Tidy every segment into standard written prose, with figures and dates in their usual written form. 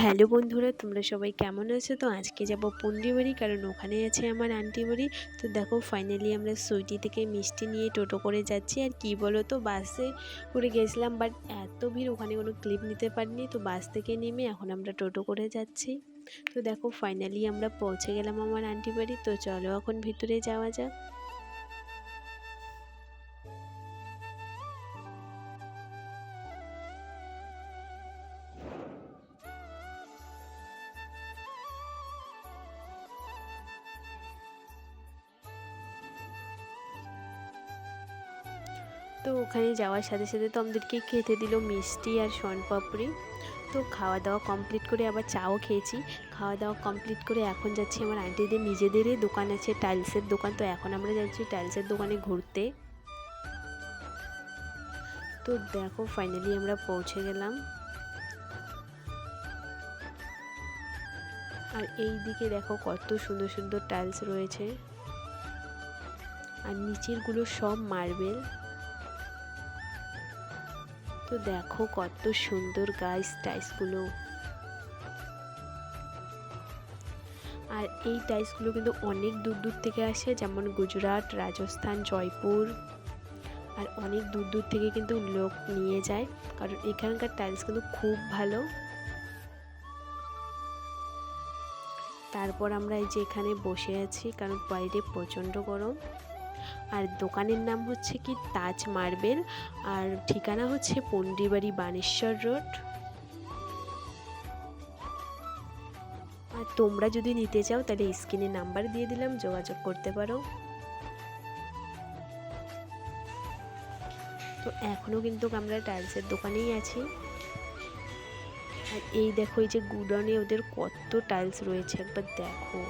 Hello বন্ধুরা, তোমরা সবাই কেমন আছো? তো আজকে যাব পন্ডি বাড়ি, কারণ ওখানে আছে আমার আন্টি বাড়ি। তো দেখো ফাইনালি আমরা সুইটি থেকে মিষ্টি নিয়ে টোটো করে যাচ্ছি। আর কি বলো তো, বাসে করে গেছিলাম, বাট এত ভিড় ওখানে কোনো ক্লিপ নিতে পারিনি। তো বাস থেকে নেমে এখন আমরা টোটো করে যাচ্ছি। তো দেখো ফাইনালি আমরা পৌঁছে গেলাম আমার আন্টি বাড়ি। তো চলো এখন ভিতরে যাওয়া যাক। তো ওখানে যাওয়ার সাথে সাথে তো আমাদেরকে খেতে দিল মিষ্টি আর শনপাপড়ি। তো খাওয়া দাওয়া কমপ্লিট করে আবার চাও খেয়েছি। খাওয়া দাওয়া কমপ্লিট করে এখন যাচ্ছি আমার আন্টিদের নিজেদেরই দোকান আছে, টাইলসের দোকান। তো এখন আমরা যাচ্ছি টাইলসের দোকানে ঘুরতে। তো দেখো ফাইনালি আমরা পৌঁছে গেলাম। আর এই দিকে দেখো কত সুন্দর সুন্দর টাইলস রয়েছে, আর নিচেরগুলো সব মার্বেল। তো দেখো কত সুন্দর গাইস টাইলসগুলো। আর এই টাইলসগুলো কিন্তু অনেক দূর দূর থেকে আসে, যেমন গুজরাট, রাজস্থান, জয়পুর, আর অনেক দূর দূর থেকে কিন্তু লোক নিয়ে যায়, কারণ এখানকার টাইলস কিন্তু খুব ভালো। তারপর আমরা এই যে এখানে বসে আছি, কারণ বাইরে প্রচণ্ড গরম। আর দোকানের নাম হচ্ছে কি তাজ মার্বেল, আর ঠিকানা হচ্ছে পন্ডিবাড়ি, বানেশ্বর রোড। আর তোমরা যদি নিতে চাও তাহলে স্ক্রিনে নাম্বার দিয়ে দিলাম, যোগাযোগ করতে পারো। তো এখনও কিন্তু আমরা টাইলসের দোকানেই আছি। আর এই দেখো এই যে গুডাউনে ওদের কত টাইলস রয়েছে, একবার দেখো।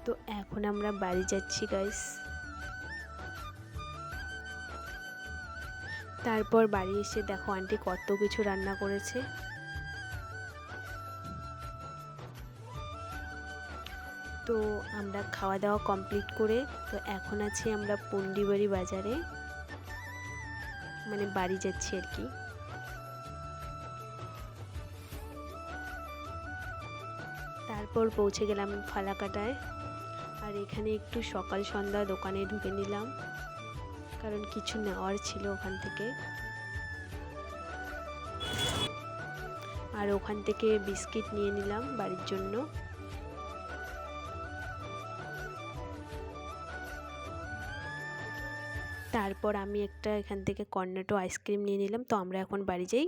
তো এখন আমরা বাড়ি যাচ্ছি গাইস। তারপর বাড়ি এসে দেখো আন্টি কত কিছু রান্না করেছে। তো আমরা খাওয়া দাওয়া কমপ্লিট করে তো এখন আছি আমরা পন্ডিবাড়ি বাজারে, মানে বাড়ি যাচ্ছি আর কি। তারপর পৌঁছে গেলাম ফালাকাটায়। আর এখানে একটু সকাল সন্ধ্যা দোকানে ঢুকে নিলাম, কারণ কিছু নেওয়ার ছিল ওখান থেকে। আর ওখান থেকে বিস্কিট নিয়ে নিলাম বাড়ির জন্য। তারপর আমি একটা এখান থেকে কর্নেটো আইসক্রিম নিয়ে নিলাম। তো আমরা এখন বাড়ি যাই।